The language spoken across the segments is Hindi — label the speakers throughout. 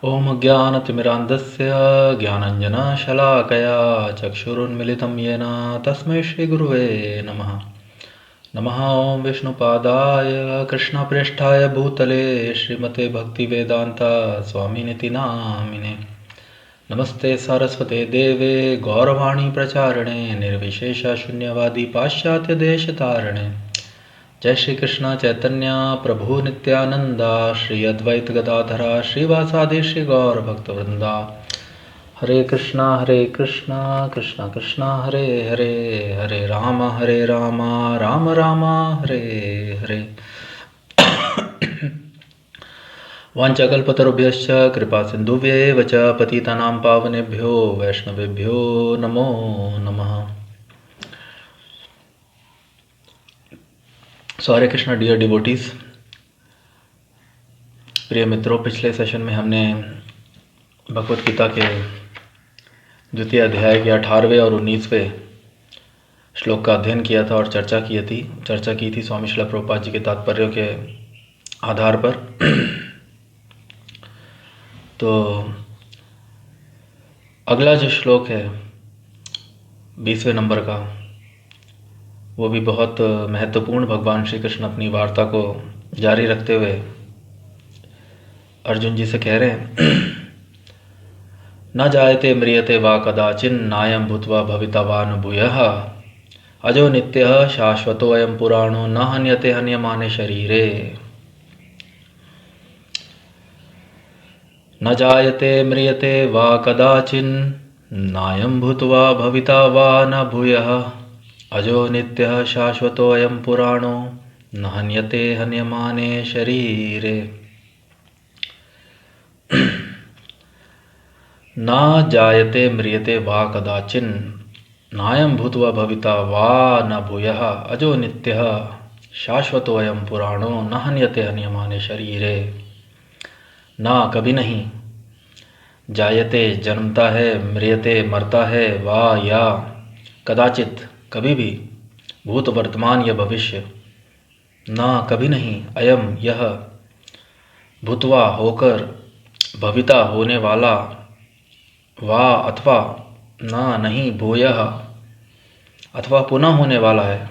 Speaker 1: ॐ ज्ञानतिमिरान्धस्य ज्ञानञ्जनशलाकया चक्षुरुन्मिलितं येन तस्मै श्रीगुरुवे नमः। नमः ॐ विष्णुपादाय कृष्णप्रेष्ठाय भूतले श्रीमते भक्तिवेदान्ता स्वामिनिति नामिने। नमस्ते सारस्वते देवे गौरवाणी प्रचारिणे निर्विशेषशून्यवादी पाश्चात्यदेशतारिणे। जय श्री कृष्ण चैतन्य प्रभु नित्यानंदा श्री अद्वैत गदाधरा श्रीवासादि श्री गौर भक्तवृंदा। हरे कृष्णा कृष्णा कृष्णा हरे हरे, हरे राम राम राम हरे हरे। वाञ्छाकल्पतरुभ्यश्च कृपा सिन्धुभ्येव च पतितानां पावनेभ्यो वैष्णवेभ्यो नमो नमः। सो हरे कृष्णा डियर डिवोटीज, प्रिय मित्रों, पिछले सेशन में हमने भगवत गीता के द्वितीय अध्याय के 18वें और 19वें श्लोक का अध्ययन किया था और चर्चा की थी स्वामी श्रील प्रभुपाद जी के तात्पर्यों के आधार पर। तो अगला जो श्लोक है 20वें नंबर का, वो भी बहुत महत्वपूर्ण। भगवान श्री कृष्ण अपनी वार्ता को जारी रखते हुए अर्जुन जी से कह रहे हैं, न जायते म्रियते वा कदाचिन नायं भूत्वा भविता वा न भूयः अजो नित्यः शाश्वतो अयं पुराणो न हन्यते हन्यमाने शरीरे। न जायते म्रियते वा कदाचिन नायं भूत्वा भविता वा न भूयः अजो नित्यः शाश्वतो अयं पुराणो न हन्यते हन्यमाने शरीरे। न जायते म्रियते वा कदाचिन नायं भूत्वा भविता वा न भूयः अजो नित्यः शाश्वतो अयं पुराणो न हन्यते हन्यमाने शरीरे। ना कभी नहीं, जायते जन्मता है, म्रियते मरता है, वा या कदाचित कभी भी, भूत वर्तमान या भविष्य, ना कभी नहीं, अयम यह, भूतवा होकर, भविता होने वाला, वा अथवा, ना नहीं, भूयः अथवा पुनः होने वाला है,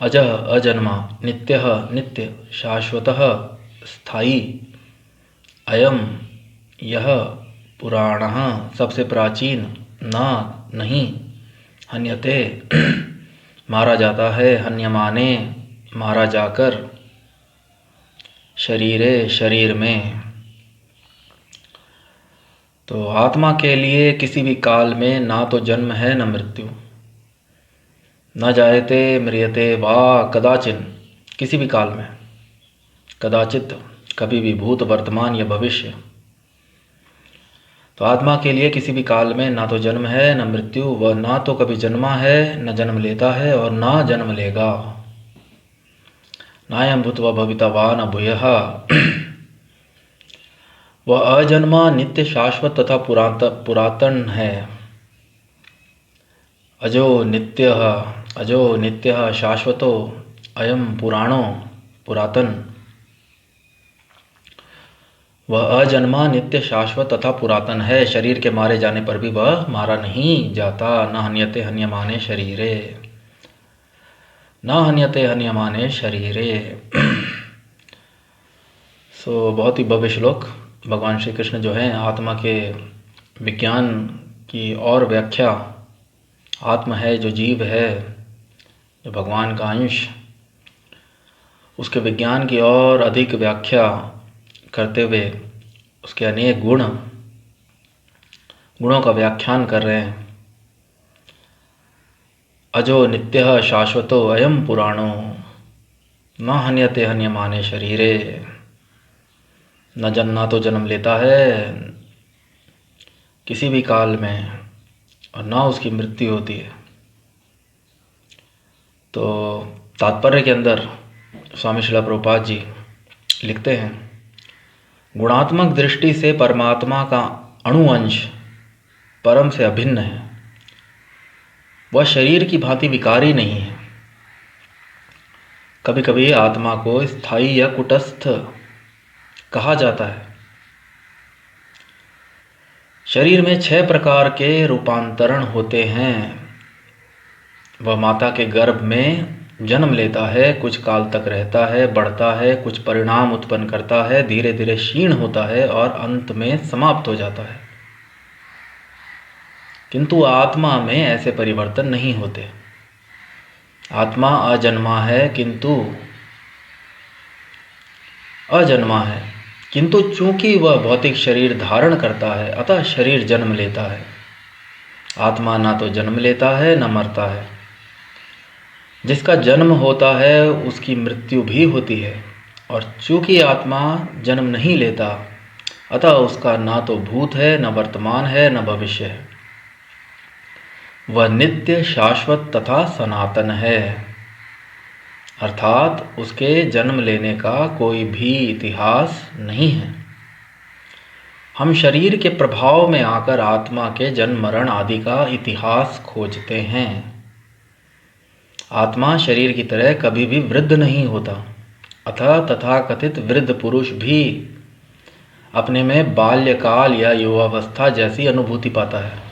Speaker 1: अजः अजन्मा, नित्यः नित्य, शाश्वतः स्थायी, अयम यह, पुराणः सबसे प्राचीन, ना नहीं, हन्यते मारा जाता है, हन्यमाने मारा जाकर, शरीरे शरीर में। तो आत्मा के लिए किसी भी काल में ना तो जन्म है न मृत्यु। न जायते म्रियते वा कदाचिन, किसी भी काल में, कदाचित कभी भी, भूत वर्तमान या भविष्य। तो आत्मा के लिए किसी भी काल में ना तो जन्म है न मृत्यु, वह ना तो कभी जन्मा है, न जन्म लेता है और ना जन्म लेगा। नायं भूत्वा भविता वा न भूयः, वह अजन्मा, नित्य, शाश्वत तथा पुरातन है। अजो नित्यः शाश्वतो अयम पुराणो, पुरातन। वह अजन्मा, नित्य, शाश्वत तथा पुरातन है। शरीर के मारे जाने पर भी वह मारा नहीं जाता। न हन्यते हन्यमाने शरीरे, न हन्यते हन्यमाने शरीरे। सो बहुत ही भव्य श्लोक। भगवान श्री कृष्ण जो हैं आत्मा के विज्ञान की और व्याख्या, आत्मा है जो जीव है, जो भगवान का अंश, उसके विज्ञान की और अधिक व्याख्या करते हुए उसके अनेक गुणों का व्याख्यान कर रहे हैं। अजो नित्यः शाश्वतो अयम पुराणो न हन्यते हन्यमाने शरीरे। न तो जन्म लेता है किसी भी काल में और ना उसकी मृत्यु होती है। तो तात्पर्य के अंदर स्वामी श्रील प्रभुपाद जी लिखते हैं, गुणात्मक दृष्टि से परमात्मा का अणुअंश परम से अभिन्न है। वह शरीर की भांति विकारी नहीं है। कभी कभी आत्मा को स्थायी या कुटस्थ कहा जाता है, शरीर में 6 प्रकार के रूपांतरण होते हैं। वह माता के गर्भ में जन्म लेता है, कुछ काल तक रहता है, बढ़ता है, कुछ परिणाम उत्पन्न करता है, धीरे धीरे क्षीण होता है और अंत में समाप्त हो जाता है। किंतु आत्मा में ऐसे परिवर्तन नहीं होते। आत्मा अजन्मा है, किंतु चूंकि वह भौतिक शरीर धारण करता है, अतः शरीर जन्म लेता है। आत्मा ना तो जन्म लेता है न मरता है। जिसका जन्म होता है उसकी मृत्यु भी होती है, और चूंकि आत्मा जन्म नहीं लेता, अतः उसका ना तो भूत है, न वर्तमान है, न भविष्य है। वह नित्य, शाश्वत तथा सनातन है, अर्थात उसके जन्म लेने का कोई भी इतिहास नहीं है। हम शरीर के प्रभाव में आकर आत्मा के जन्म मरण आदि का इतिहास खोजते हैं। आत्मा शरीर की तरह कभी भी वृद्ध नहीं होता, अतः तथाकथित वृद्ध पुरुष भी अपने में बाल्यकाल या युवावस्था जैसी अनुभूति पाता है।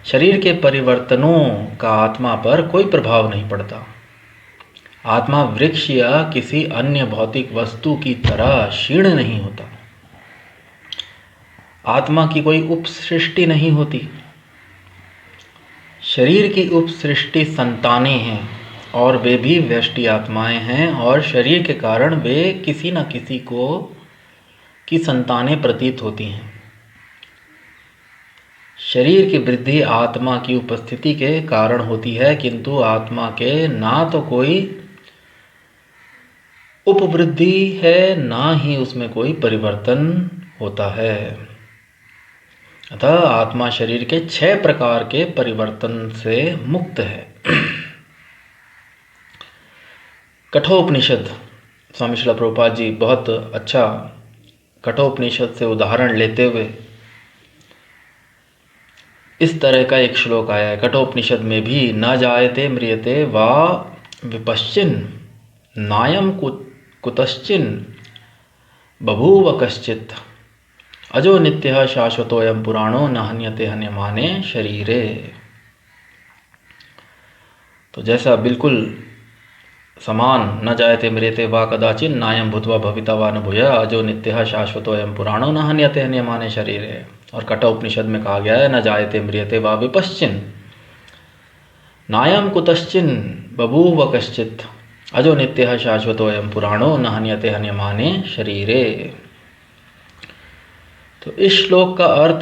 Speaker 1: शरीर के परिवर्तनों का आत्मा पर कोई प्रभाव नहीं पड़ता। आत्मा वृक्ष या किसी अन्य भौतिक वस्तु की तरह क्षीण नहीं होता। आत्मा की कोई उपसृष्टि नहीं होती। शरीर की उपसृष्टि संतानें हैं, और वे भी व्यष्टि आत्माएं हैं, और शरीर के कारण वे किसी न किसी को की संतानें प्रतीत होती हैं। शरीर की वृद्धि आत्मा की उपस्थिति के कारण होती है, किंतु आत्मा के ना तो कोई उपवृद्धि है, ना ही उसमें कोई परिवर्तन होता है। अतः आत्मा शरीर के 6 प्रकार के परिवर्तन से मुक्त है। कठोपनिषद, स्वामी श्रील प्रभुपाद जी बहुत अच्छा कठोपनिषद से उदाहरण लेते हुए इस तरह का एक श्लोक आया है। कठोपनिषद में भी न जायते म्रियते वा विपश्चिन नायम कुतश्चिन बभूव कश्चित् अजो नित्यः शाश्वतोऽयं पुराणो न हन्यते हन्यमाने शरीरे। तो जैसा बिल्कुल समान न जायते म्रियते वा कदाचिन नायम भूत्वा भविता वा न भूयः अजो नित्यः शाश्वतोऽयं पुराणो न हन्यते हन्यमाने शरीरे। और कठोपनिषद में कहा गया है न जायते म्रियते वा विपश्चिन नायम कुतश्चिन बभूव कश्चित् अजो नित्यः शाश्वतोऽयं पुराणो न हन्यते हन्यमाने शरीरे। तो इस श्लोक का अर्थ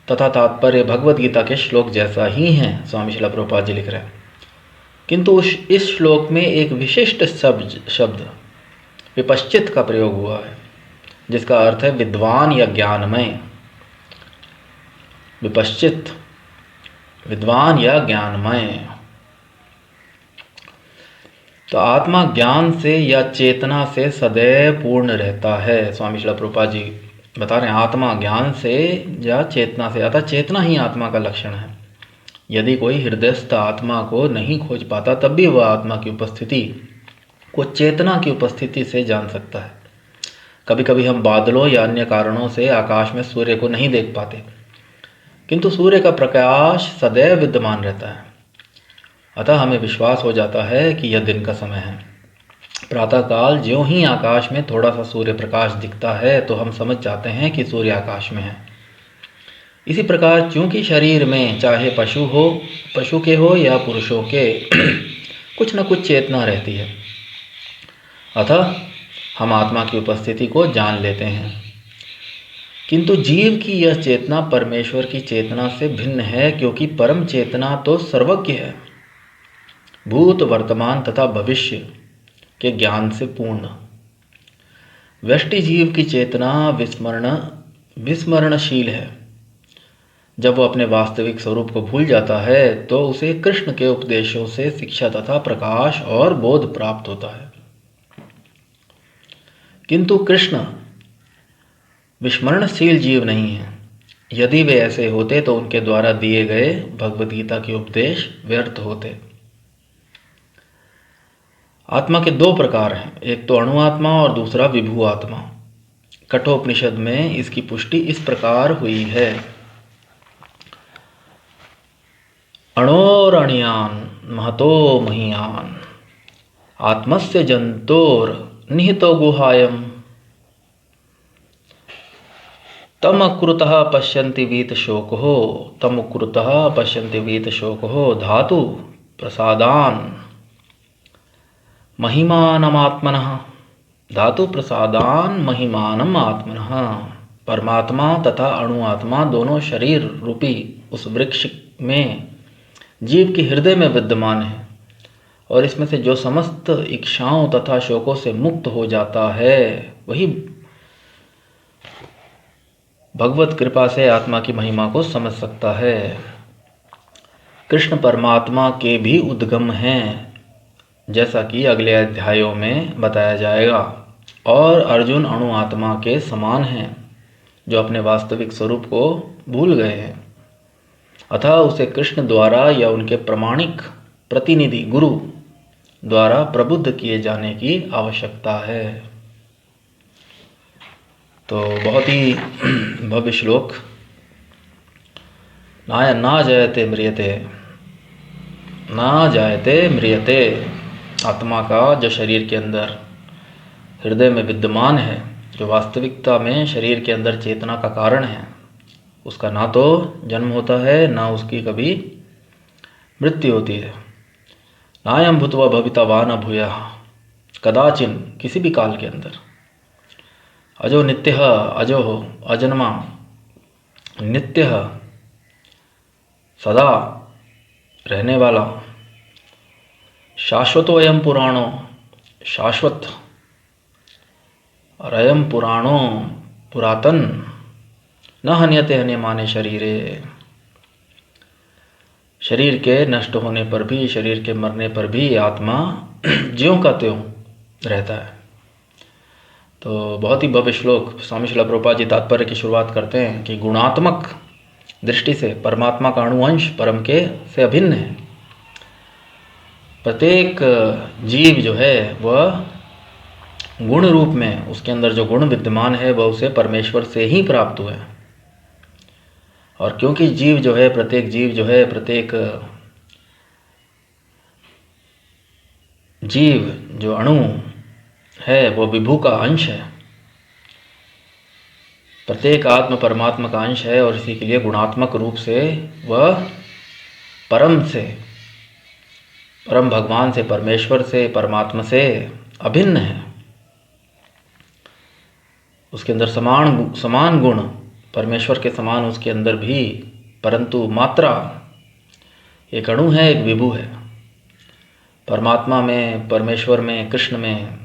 Speaker 1: तथा तात्पर्य भगवद गीता के श्लोक जैसा ही है, स्वामी श्रील प्रभुपाद जी लिख रहे हैं। किंतु इस श्लोक में एक विशिष्ट शब्द विपश्चित का प्रयोग हुआ है, जिसका अर्थ है विद्वान या ज्ञानमय। विपश्चित, विद्वान या ज्ञानमय। तो आत्मा ज्ञान से या चेतना से सदैव पूर्ण रहता है। स्वामी श्रील प्रभुपाद जी बता रहे हैं आत्मा ज्ञान से या चेतना से, अतः चेतना ही आत्मा का लक्षण है। यदि कोई हृदयस्थ आत्मा को नहीं खोज पाता, तब भी वह आत्मा की उपस्थिति को चेतना की उपस्थिति से जान सकता है। कभी कभी हम बादलों या अन्य कारणों से आकाश में सूर्य को नहीं देख पाते, किंतु सूर्य का प्रकाश सदैव विद्यमान रहता है। अतः हमें विश्वास हो जाता है कि यह दिन का समय है। प्रातःकाल ज्यों ही आकाश में थोड़ा सा सूर्य प्रकाश दिखता है तो हम समझ जाते हैं कि सूर्य आकाश में है। इसी प्रकार चूंकि शरीर में चाहे पशु के हो या पुरुषों के कुछ न कुछ चेतना रहती है, अतः हम आत्मा की उपस्थिति को जान लेते हैं। किंतु जीव की यह चेतना परमेश्वर की चेतना से भिन्न है, क्योंकि परम चेतना तो सर्वज्ञ है, भूत वर्तमान तथा भविष्य के ज्ञान से पूर्ण। व्यष्टि जीव की चेतना विस्मरणशील है। जब वो अपने वास्तविक स्वरूप को भूल जाता है तो उसे कृष्ण के उपदेशों से शिक्षा तथा प्रकाश और बोध प्राप्त होता है। किंतु कृष्ण विस्मरणशील जीव नहीं है। यदि वे ऐसे होते तो उनके द्वारा दिए गए भगवद गीता के उपदेश व्यर्थ होते। आत्मा के 2 प्रकार हैं, एक तो अणु आत्मा और दूसरा विभू आत्मा। कठोपनिषद में इसकी पुष्टि इस प्रकार हुई है। अणोरणियान महतो महीयान आत्मस्य जंतोर निहितो गुहायम तमकृतः पश्यन्ति वीतशोको तमुकृतः पश्यन्ति वीतशोको धातु प्रसादान महिमानमात्मनः धातु प्रसादान महिमानम आत्मनः। परमात्मा तथा अणुआत्मा दोनों शरीर रूपी उस वृक्ष में जीव के हृदय में विद्यमान है, और इसमें से जो समस्त इच्छाओं तथा शोकों से मुक्त हो जाता है वही भगवत कृपा से आत्मा की महिमा को समझ सकता है। कृष्ण परमात्मा के भी उद्गम हैं, जैसा कि अगले अध्यायों में बताया जाएगा, और अर्जुन अणु आत्मा के समान हैं जो अपने वास्तविक स्वरूप को भूल गए हैं, अतः उसे कृष्ण द्वारा या उनके प्रामाणिक प्रतिनिधि गुरु द्वारा प्रबुद्ध किए जाने की आवश्यकता है। तो बहुत ही भव्य श्लोक। ना जायते म्रियते, ना जायते म्रियते। आत्मा का जो शरीर के अंदर हृदय में विद्यमान है, जो वास्तविकता में शरीर के अंदर चेतना का कारण है, उसका ना तो जन्म होता है ना उसकी कभी मृत्यु होती है। नायम भूत्वा भविता वा न भूयः, कदाचिन किसी भी काल के अंदर। अजो नित्यः, अजो अजन्मा, नित्यः सदा रहने वाला, शाश्वतो अयम पुराणो, शाश्वत, और अयम पुराणो पुरातन, न हन्यते हन्यमाने शरीरे। शरीर के नष्ट होने पर भी, शरीर के मरने पर भी आत्मा ज्यों का त्यों रहता है। तो बहुत ही भव्य श्लोक स्वामी श्रील प्रभुपाद जी तात्पर्य की शुरुआत करते हैं कि गुणात्मक दृष्टि से परमात्मा का अणुअंश परम के से अभिन्न है। प्रत्येक जीव जो है वह गुण रूप में, उसके अंदर जो गुण विद्यमान है वह उसे परमेश्वर से ही प्राप्त हुआ है। और क्योंकि जीव जो है, प्रत्येक जीव जो है, प्रत्येक जीव जो अणु है वो विभु का अंश है, प्रत्येक आत्म परमात्मा का अंश है, और इसी के लिए गुणात्मक रूप से वह परम से, परम भगवान से, परमेश्वर से, परमात्मा से अभिन्न है। उसके अंदर समान गुण परमेश्वर के समान उसके अंदर भी, परंतु मात्रा एक अणु है, एक विभु है। परमात्मा में, परमेश्वर में, कृष्ण में,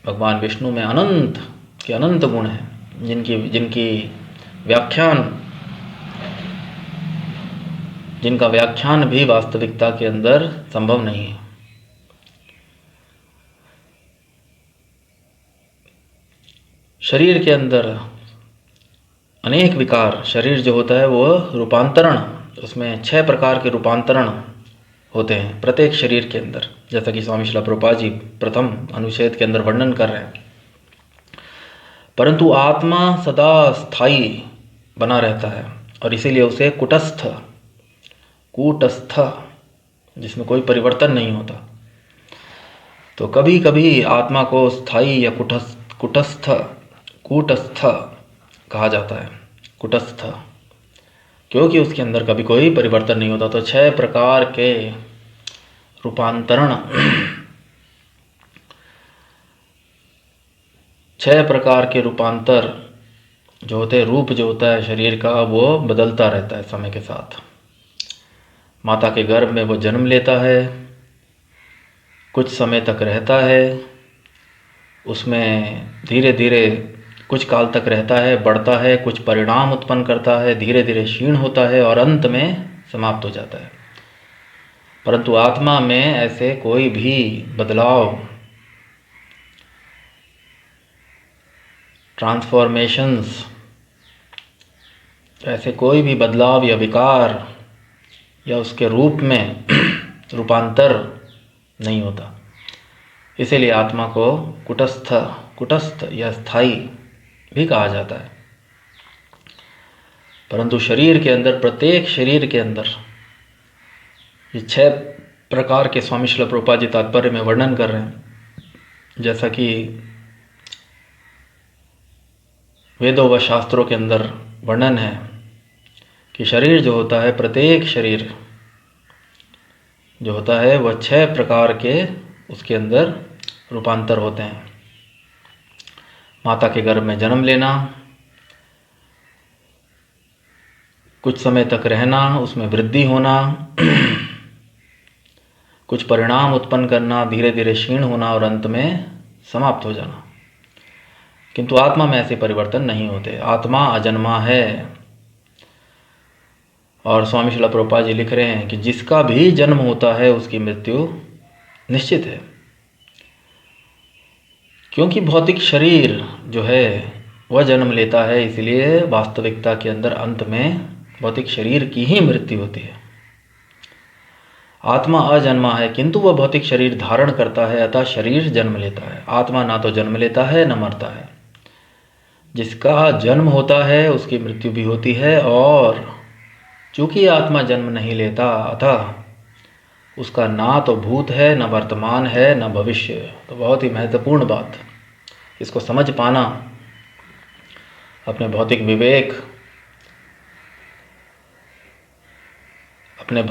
Speaker 1: भगवान विष्णु में अनंत के अनंत गुण हैं, जिनका व्याख्यान भी वास्तविकता के अंदर संभव नहीं है। शरीर के अंदर अनेक विकार, शरीर जो होता है वो रूपांतरण, उसमें 6 प्रकार के रूपांतरण होते हैं प्रत्येक शरीर के अंदर, जैसा कि स्वामी श्रील प्रभुपाद जी प्रथम अनुच्छेद के अंदर वर्णन कर रहे हैं। परंतु आत्मा सदा स्थायी बना रहता है, और इसीलिए उसे कूटस्थ, जिसमें कोई परिवर्तन नहीं होता। तो कभी कभी आत्मा को स्थायी या कूटस्थ कहा जाता है, कूटस्थ, क्योंकि उसके अंदर कभी कोई परिवर्तन नहीं होता। तो 6 प्रकार के रूपांतरण, 6 प्रकार के रूपांतर जो होते हैं, रूप जो होता है शरीर का वो बदलता रहता है समय के साथ। माता के गर्भ में वो जन्म लेता है, कुछ समय तक रहता है, उसमें धीरे धीरे कुछ काल तक रहता है, बढ़ता है, कुछ परिणाम उत्पन्न करता है, धीरे धीरे क्षीण होता है और अंत में समाप्त हो जाता है। परंतु आत्मा में ऐसे कोई भी बदलाव, ट्रांसफॉर्मेशंस, ऐसे कोई भी बदलाव या विकार या उसके रूप में रूपांतर नहीं होता। इसीलिए आत्मा को कुटस्थ या स्थायी भी कहा जाता है। परंतु शरीर के अंदर, प्रत्येक शरीर के अंदर ये 6 प्रकार के स्वामी श्रील प्रभुपाद जी तात्पर्य में वर्णन कर रहे हैं। जैसा कि वेदों व शास्त्रों के अंदर वर्णन है कि शरीर जो होता है, प्रत्येक शरीर जो होता है वह 6 प्रकार के उसके अंदर रूपांतर होते हैं। माता के गर्भ में जन्म लेना, कुछ समय तक रहना, उसमें वृद्धि होना, कुछ परिणाम उत्पन्न करना, धीरे धीरे क्षीण होना और अंत में समाप्त हो जाना। किंतु आत्मा में ऐसे परिवर्तन नहीं होते। आत्मा अजन्मा है। और स्वामी श्रील प्रभुपाद जी लिख रहे हैं कि जिसका भी जन्म होता है उसकी मृत्यु निश्चित है, क्योंकि भौतिक शरीर जो है वह जन्म लेता है, इसलिए वास्तविकता के अंदर अंत में भौतिक शरीर की ही मृत्यु होती है। आत्मा अजन्मा है, किंतु वह भौतिक शरीर धारण करता है, अतः शरीर जन्म लेता है। आत्मा ना तो जन्म लेता है न मरता है। जिसका जन्म होता है उसकी मृत्यु भी होती है, और चूंकि आत्मा जन्म नहीं लेता, अतः उसका ना तो भूत है, न वर्तमान है, न भविष्य। तो बहुत ही महत्वपूर्ण बात, इसको समझ पाना, अपने भौतिक विवेक, अपने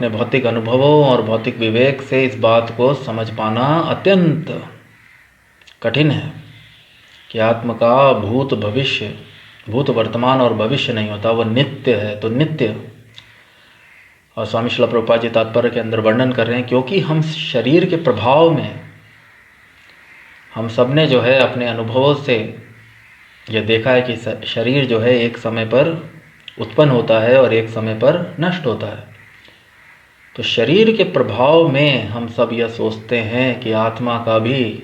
Speaker 1: भौतिक अनुभवों और भौतिक विवेक से इस बात को समझ पाना अत्यंत कठिन है कि आत्मा का भूत वर्तमान और भविष्य नहीं होता, वह नित्य है। तो नित्य, और स्वामी श्रील प्रभुपाद जी तात्पर्य के अंदर वर्णन कर रहे हैं, क्योंकि हम शरीर के प्रभाव में, हम सब ने जो है अपने अनुभवों से यह देखा है कि शरीर जो है एक समय पर उत्पन्न होता है और एक समय पर नष्ट होता है। तो शरीर के प्रभाव में हम सब यह सोचते हैं कि आत्मा का भी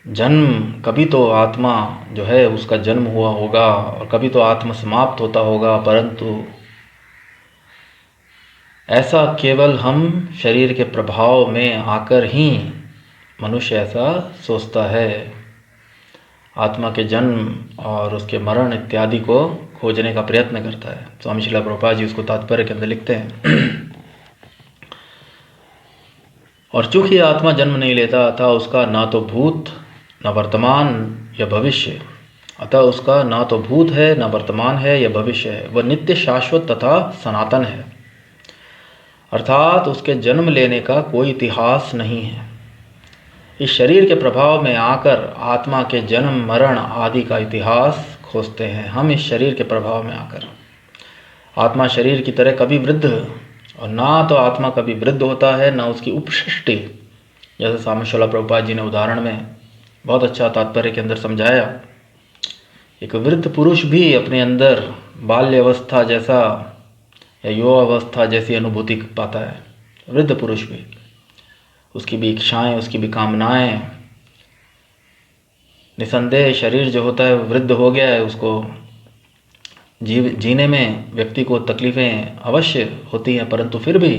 Speaker 1: जन्म, कभी तो आत्मा जो है उसका जन्म हुआ होगा और कभी तो आत्मा समाप्त होता होगा, परंतु ऐसा केवल हम शरीर के प्रभाव में आकर ही मनुष्य ऐसा सोचता है। आत्मा के जन्म और उसके मरण इत्यादि को खोजने का प्रयत्न करता है। स्वामी श्रील प्रभुपाद जी उसको तात्पर्य के अंदर लिखते हैं और चूंकि आत्मा जन्म नहीं लेता, अतः उसका ना तो भूत, न वर्तमान या भविष्य, अतः उसका ना तो भूत है, न वर्तमान है या भविष्य है। वह नित्य, शाश्वत तथा सनातन है, अर्थात उसके जन्म लेने का कोई इतिहास नहीं है। इस शरीर के प्रभाव में आकर आत्मा के जन्म, मरण आदि का इतिहास खोजते हैं हम। इस शरीर के प्रभाव में आकर आत्मा शरीर की तरह कभी वृद्ध, और ना तो आत्मा कभी वृद्ध होता है, ना उसकी उपसृष्टि, जैसे स्वामी श्रील प्रभुपाद जी ने उदाहरण में बहुत अच्छा तात्पर्य के अंदर समझाया। एक वृद्ध पुरुष भी अपने अंदर बाल्यावस्था जैसा या युवावस्था जैसी अनुभूति पाता है। वृद्ध पुरुष भी, उसकी भी इच्छाएं, उसकी भी कामनाएं, निसंदेह शरीर जो होता है वृद्ध हो गया है, उसको जीने में व्यक्ति को तकलीफ़ें अवश्य होती हैं, परंतु फिर भी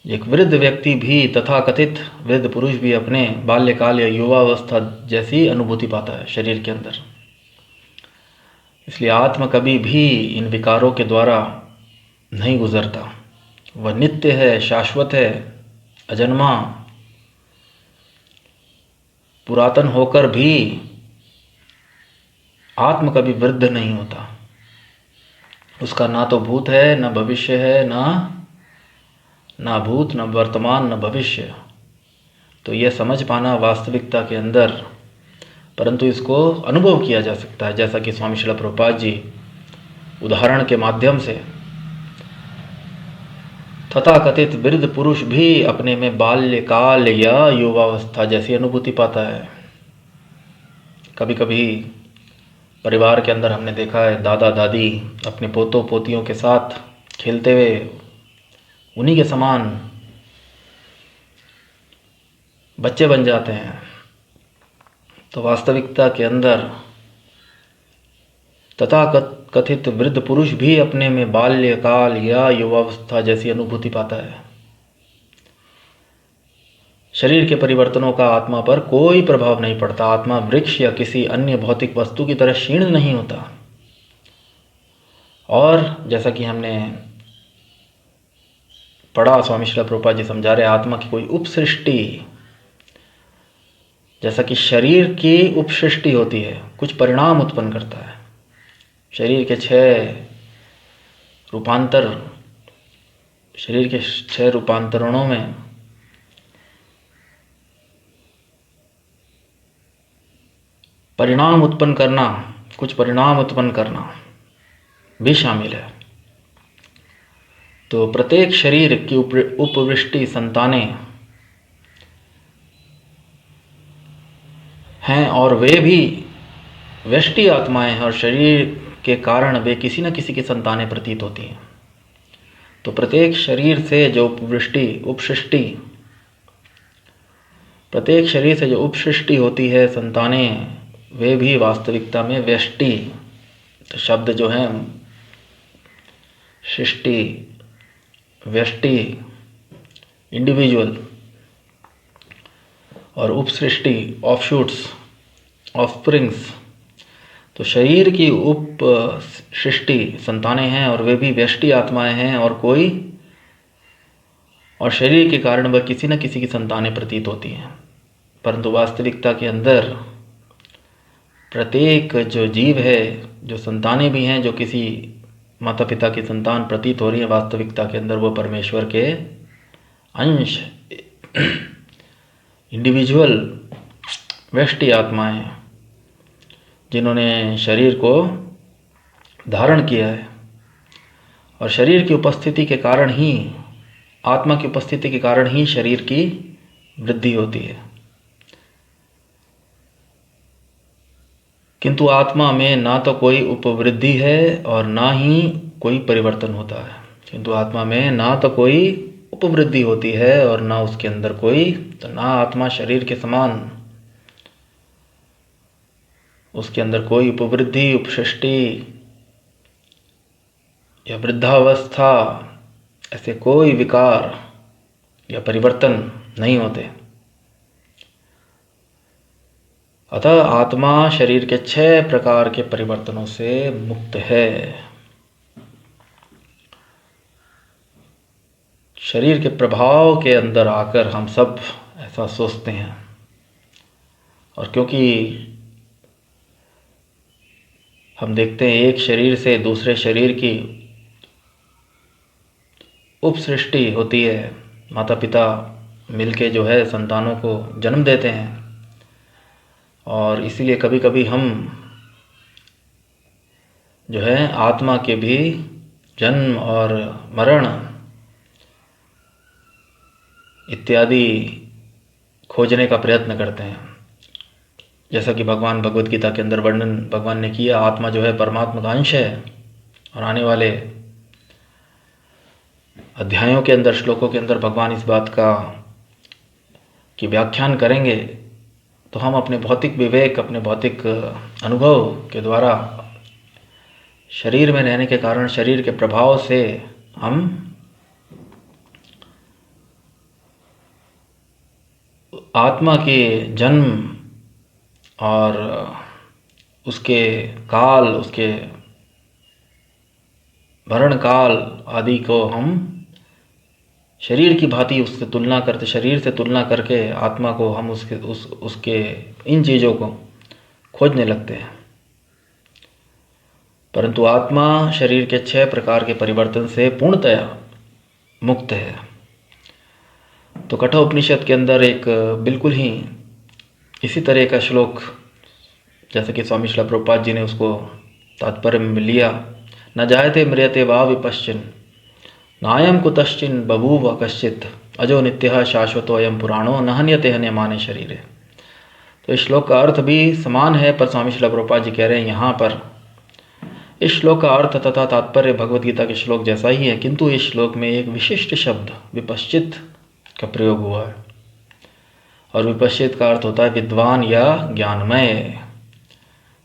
Speaker 1: एक वृद्ध व्यक्ति भी, तथाकथित वृद्ध पुरुष भी अपने बाल्यकाल या युवावस्था जैसी अनुभूति पाता है शरीर के अंदर। इसलिए आत्मा कभी भी इन विकारों के द्वारा नहीं गुजरता। वह नित्य है, शाश्वत है, अजन्मा, पुरातन होकर भी आत्मा कभी वृद्ध नहीं होता। उसका ना तो भूत है, न भविष्य है, ना भूत, न वर्तमान, न भविष्य। तो यह समझ पाना वास्तविकता के अंदर, परंतु इसको अनुभव किया जा सकता है, जैसा कि स्वामी श्रील प्रभुपाद जी उदाहरण के माध्यम से, तथाकथित वृद्ध पुरुष भी अपने में बाल्यकाल या युवावस्था जैसी अनुभूति पाता है। कभी कभी परिवार के अंदर हमने देखा है, दादा दादी अपने पोतों पोतियों के साथ खेलते हुए उन्हीं के समान बच्चे बन जाते हैं। तो वास्तविकता के अंदर तथाकथित वृद्ध पुरुष भी अपने में बाल्यकाल या युवावस्था जैसी अनुभूति पाता है। शरीर के परिवर्तनों का आत्मा पर कोई प्रभाव नहीं पड़ता। आत्मा वृक्ष या किसी अन्य भौतिक वस्तु की तरह क्षीण नहीं होता। और जैसा कि हमने पढ़ा, स्वामी श्रील प्रभुपाद जी समझा रहे, आत्मा की कोई उपसृष्टि, जैसा कि शरीर की उपसृष्टि होती है, कुछ परिणाम उत्पन्न करता है। शरीर के 6 रूपांतर, शरीर के 6 रूपांतरणों में परिणाम उत्पन्न करना, कुछ परिणाम उत्पन्न करना भी शामिल है। तो प्रत्येक शरीर की उपवृष्टि संतानें हैं और वे भी व्यष्टि आत्माएं हैं, और शरीर के कारण वे किसी न किसी की संतानें प्रतीत होती हैं। तो प्रत्येक शरीर से जो प्रत्येक शरीर से जो उपसृष्टि होती है, संतानें, वे भी वास्तविकता में व्यष्टि, तो शब्द जो है सृष्टि, व्यष्टि, इंडिविजुअल, और उपसृष्टि, ऑफशूट्स, ऑफस्प्रिंग्स। तो शरीर की उपसृष्टि संतानें हैं और वे भी व्यष्टि आत्माएं हैं, और शरीर के कारण वह किसी न किसी की संतानें प्रतीत होती हैं। परंतु वास्तविकता के अंदर प्रत्येक जो जीव है, जो संतानें भी हैं, जो किसी माता पिता की संतान प्रतीत हो रही है, वास्तविकता के अंदर वो परमेश्वर के अंश, इंडिविजुअल व्यष्टि आत्माएं, जिन्होंने शरीर को धारण किया है। और शरीर की उपस्थिति के कारण ही, आत्मा की उपस्थिति के कारण ही शरीर की वृद्धि होती है। किंतु आत्मा में ना तो कोई उपवृद्धि है और ना ही कोई परिवर्तन होता है। किंतु आत्मा में ना तो कोई उपवृद्धि होती है और ना उसके अंदर कोई, तो ना आत्मा शरीर के समान, उसके अंदर कोई उपवृद्धि, उपसृष्टि या वृद्धावस्था, ऐसे कोई विकार या परिवर्तन नहीं होते। अतः आत्मा शरीर के 6 प्रकार के परिवर्तनों से मुक्त है। शरीर के प्रभाव के अंदर आकर हम सब ऐसा सोचते हैं, और क्योंकि हम देखते हैं एक शरीर से दूसरे शरीर की उपसृष्टि होती है, माता पिता मिलके जो है संतानों को जन्म देते हैं, और इसीलिए कभी कभी हम जो है आत्मा के भी जन्म और मरण इत्यादि खोजने का प्रयत्न करते हैं। जैसा कि भगवान भगवद गीता के अंदर वर्णन भगवान ने किया, आत्मा जो है परमात्मा का अंश है, और आने वाले अध्यायों के अंदर, श्लोकों के अंदर भगवान इस बात की व्याख्यान करेंगे। तो हम अपने भौतिक विवेक, अपने भौतिक अनुभव के द्वारा, शरीर में रहने के कारण, शरीर के प्रभाव से हम आत्मा के जन्म और उसके काल, उसके भरण काल आदि को हम शरीर की भांति उससे तुलना करते, शरीर से तुलना करके आत्मा को हम उसके इन चीज़ों को खोजने लगते हैं। परंतु आत्मा शरीर के 6 प्रकार के परिवर्तन से पूर्णतया मुक्त है। तो कठोपनिषद के अंदर एक बिल्कुल ही इसी तरह का श्लोक, जैसे कि स्वामी श्रील प्रभुपाद जी ने उसको तात्पर्य में लिया, न जायते म्रियते वा विपश्चिन् नायम कुतश्चिन् बभूव कश्चित् अजो नित्यः शाश्वतो अयम पुराणो न हन्यते हन्यमाने शरीरे। तो इस श्लोक का अर्थ भी समान है, पर स्वामी श्रील प्रभुपाद जी कह रहे हैं यहाँ पर इस श्लोक का अर्थ तथा तात्पर्य भगवद गीता के श्लोक जैसा ही है, किंतु इस श्लोक में एक विशिष्ट शब्द विपश्चित का प्रयोग हुआ है। और विपश्चित का अर्थ होता है विद्वान या ज्ञानमय।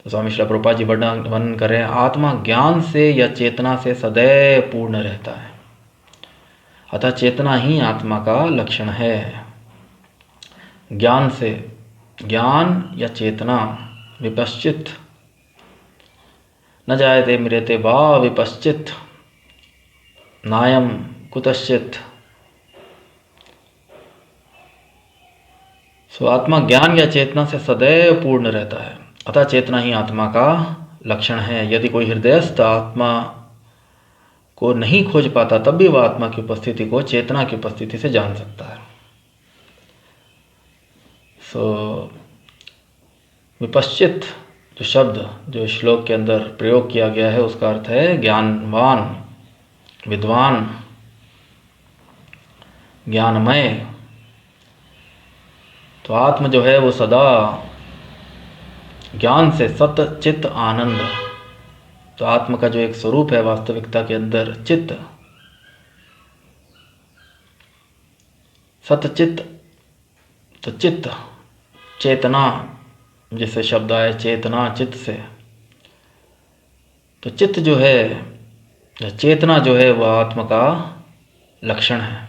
Speaker 1: तो स्वामी श्रील प्रभुपाद जी वर्णन कर रहे हैं, आत्मा ज्ञान से या चेतना से सदैव पूर्ण रहता है, अतः चेतना ही आत्मा का लक्षण है। ज्ञान से, ज्ञान या चेतना, विपश्चित, न जायते म्रियते वा विपश्चित, नायम कुतश्चित। सो आत्मा ज्ञान या चेतना से सदैव पूर्ण रहता है, अतः चेतना ही आत्मा का लक्षण है। यदि कोई हृदयस्थ आत्मा को नहीं खोज पाता, तब भी वह आत्मा की उपस्थिति को चेतना की उपस्थिति से जान सकता है। सो विपश्चित जो शब्द जो श्लोक के अंदर प्रयोग किया गया है, उसका अर्थ है ज्ञानवान, विद्वान, ज्ञानमय। तो आत्म जो है वो सदा ज्ञान से सत चित्त आनंद। तो आत्म का जो एक स्वरूप है वास्तविकता के अंदर चित्त, सतचित्त। तो चित्त, चेतना, जिससे शब्द आए चेतना, चित्त से। तो चित्त जो है, चेतना जो है, वह आत्मा का लक्षण है।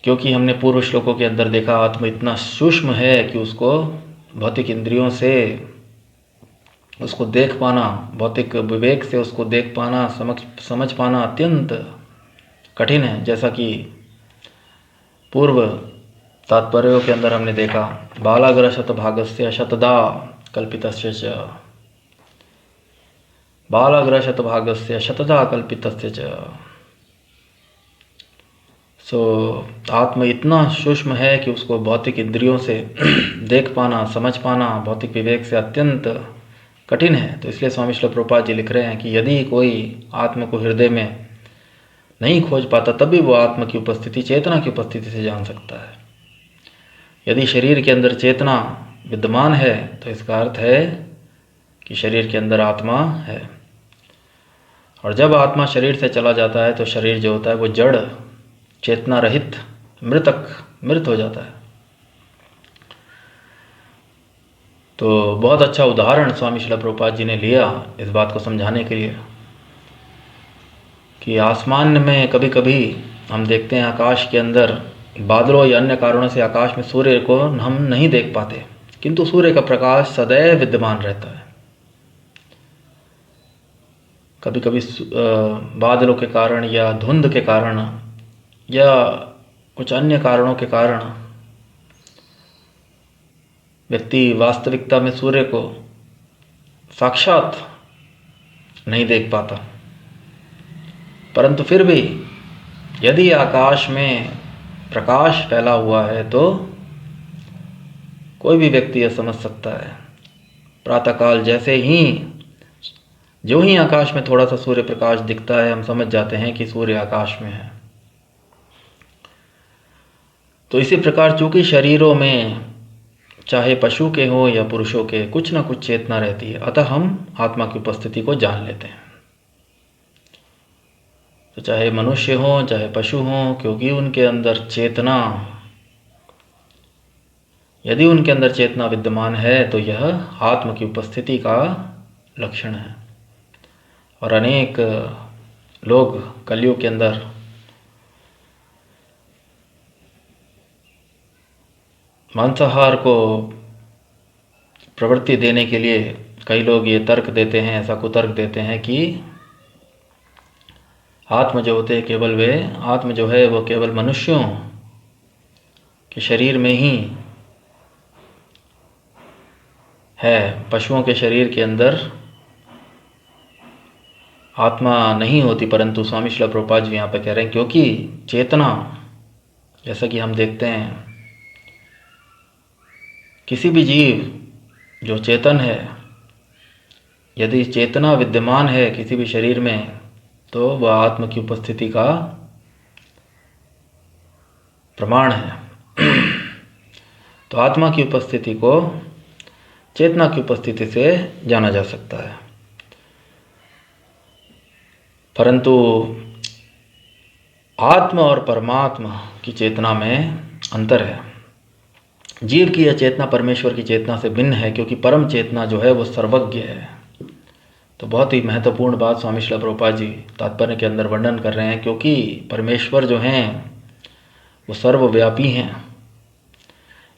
Speaker 1: क्योंकि हमने पूर्व श्लोकों के अंदर देखा, आत्मा इतना सूक्ष्म है कि उसको भौतिक इंद्रियों से उसको देख पाना, भौतिक विवेक से उसको देख पाना, समझ पाना अत्यंत कठिन है। जैसा कि पूर्व तात्पर्यों के अंदर हमने देखा, बालाग्र शतभागस्य शतदा कल्पितस्य च, बालाग्र शतभागस्य शतदा कल्पितस्य च। सो आत्मा इतना सूक्ष्म है कि उसको भौतिक इंद्रियों से देख पाना, समझ पाना भौतिक विवेक से अत्यंत कठिन है। तो इसलिए स्वामी श्रील प्रभुपाद जी लिख रहे हैं कि यदि कोई आत्मा को हृदय में नहीं खोज पाता, तब भी वो आत्मा की उपस्थिति, चेतना की उपस्थिति से जान सकता है। यदि शरीर के अंदर चेतना विद्यमान है, तो इसका अर्थ है कि शरीर के अंदर आत्मा है। और जब आत्मा शरीर से चला जाता है, तो शरीर जो होता है वो जड़, चेतना रहित, मृत हो जाता है। तो बहुत अच्छा उदाहरण स्वामी श्रील प्रभुपाद जी ने लिया इस बात को समझाने के लिए कि आसमान में कभी कभी हम देखते हैं, आकाश के अंदर बादलों या अन्य कारणों से आकाश में सूर्य को हम नहीं देख पाते, किंतु सूर्य का प्रकाश सदैव विद्यमान रहता है। कभी कभी बादलों के कारण या धुंध के कारण या कुछ अन्य कारणों के कारण व्यक्ति वास्तविकता में सूर्य को साक्षात नहीं देख पाता, परंतु फिर भी यदि आकाश में प्रकाश फैला हुआ है तो कोई भी व्यक्ति यह समझ सकता है। प्रातःकाल जैसे ही जो ही आकाश में थोड़ा सा सूर्य प्रकाश दिखता है, हम समझ जाते हैं कि सूर्य आकाश में है। तो इसी प्रकार चूंकि शरीरों में, चाहे पशु के हो या पुरुषों के, कुछ ना कुछ चेतना रहती है, अतः हम आत्मा की उपस्थिति को जान लेते हैं। तो चाहे मनुष्य हो चाहे पशु हो, क्योंकि उनके अंदर चेतना, यदि उनके अंदर चेतना विद्यमान है, तो यह आत्मा की उपस्थिति का लक्षण है। और अनेक लोग कलयुग के अंदर मांसाहार को प्रवृत्ति देने के लिए कई लोग ये तर्क देते हैं, ऐसा कुतर्क देते हैं कि आत्मा जो होते हैं केवल वे, आत्मा जो है वो केवल मनुष्यों के शरीर में ही है, पशुओं के शरीर के अंदर आत्मा नहीं होती। परंतु स्वामी श्रील प्रभुपाद जी यहाँ पे कह रहे हैं, क्योंकि चेतना, जैसा कि हम देखते हैं, किसी भी जीव जो चेतन है, यदि चेतना विद्यमान है किसी भी शरीर में, तो वह आत्मा की उपस्थिति का प्रमाण है। तो आत्मा की उपस्थिति को चेतना की उपस्थिति से जाना जा सकता है। परंतु आत्मा और परमात्मा की चेतना में अंतर है। जीव की यह चेतना परमेश्वर की चेतना से भिन्न है, क्योंकि परम चेतना जो है वो सर्वज्ञ है। तो बहुत ही महत्वपूर्ण बात स्वामी श्रील प्रभुपाद जी तात्पर्य के अंदर वर्णन कर रहे हैं, क्योंकि परमेश्वर जो हैं वो सर्वव्यापी हैं,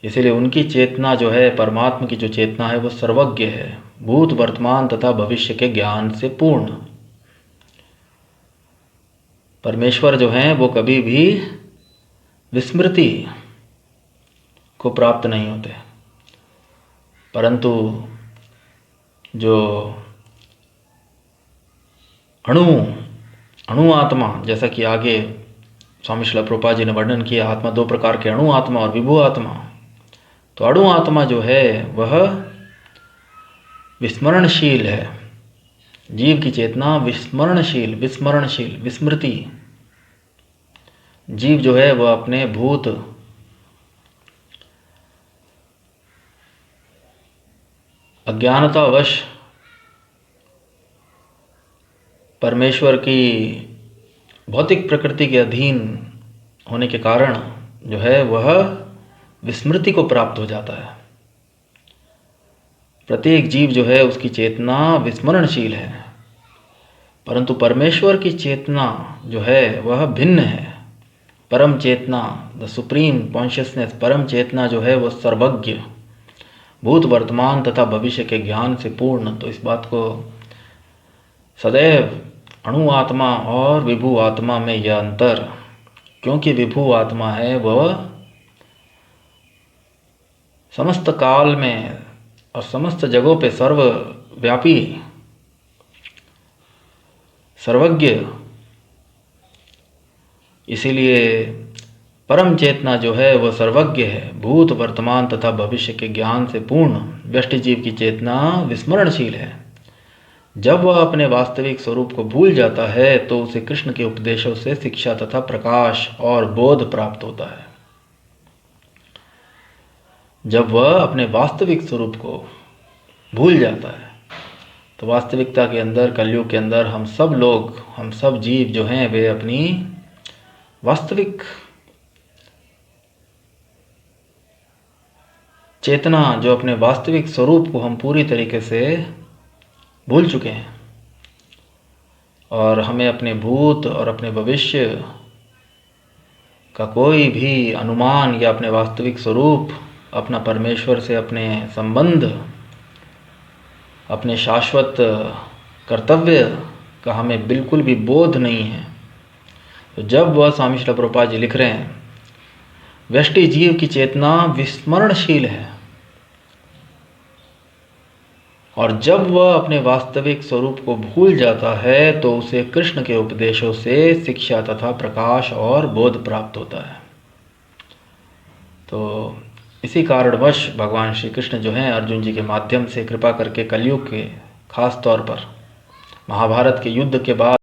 Speaker 1: इसलिए उनकी चेतना जो है, परमात्मा की जो चेतना है वो सर्वज्ञ है, भूत वर्तमान तथा भविष्य के ज्ञान से पूर्ण। परमेश्वर जो हैं वो कभी भी विस्मृति को प्राप्त नहीं होते, परंतु जो अणु आत्मा, जैसा कि आगे स्वामी श्रील प्रभुपाद जी ने वर्णन किया, आत्मा दो प्रकार के, अणु आत्मा और विभु आत्मा। तो अणु आत्मा जो है वह विस्मरणशील है, जीव की चेतना विस्मरणशील, विस्मृति। जीव जो है वह अपने भूत अज्ञानतावश परमेश्वर की भौतिक प्रकृति के अधीन होने के कारण जो है वह विस्मृति को प्राप्त हो जाता है। प्रत्येक जीव जो है उसकी चेतना विस्मरणशील है, परंतु परमेश्वर की चेतना जो है वह भिन्न है। परम चेतना, द सुप्रीम कॉन्शियसनेस, परम चेतना जो है वह सर्वज्ञ, भूत वर्तमान तथा भविष्य के ज्ञान से पूर्ण। तो इस बात को सदैव अणु आत्मा और विभु आत्मा में यह अंतर, क्योंकि विभु आत्मा है वह समस्त काल में और समस्त जगहों पे सर्वव्यापी, सर्वज्ञ। इसीलिए परम चेतना जो है वह सर्वज्ञ है, भूत वर्तमान तथा भविष्य के ज्ञान से पूर्ण। व्यष्टि जीव की चेतना विस्मरणशील है। जब वह अपने वास्तविक स्वरूप को भूल जाता है तो उसे कृष्ण के उपदेशों से शिक्षा तथा प्रकाश और बोध प्राप्त होता है। जब वह अपने वास्तविक स्वरूप को भूल जाता है तो वास्तविकता के अंदर, कलयुग के अंदर हम सब लोग, हम सब जीव जो हैं वे अपनी वास्तविक चेतना, जो अपने वास्तविक स्वरूप को हम पूरी तरीके से भूल चुके हैं, और हमें अपने भूत और अपने भविष्य का कोई भी अनुमान या अपने वास्तविक स्वरूप, अपना परमेश्वर से अपने संबंध, अपने शाश्वत कर्तव्य का हमें बिल्कुल भी बोध नहीं है। तो जब वह, स्वामी श्रील प्रभुपाद जी लिख रहे हैं, व्यष्टि जीव की चेतना विस्मरणशील है, और जब वह अपने वास्तविक स्वरूप को भूल जाता है तो उसे कृष्ण के उपदेशों से शिक्षा तथा प्रकाश और बोध प्राप्त होता है। तो इसी कारणवश भगवान श्री कृष्ण जो हैं अर्जुन जी के माध्यम से कृपा करके कलयुग के, खास तौर पर महाभारत के युद्ध के बाद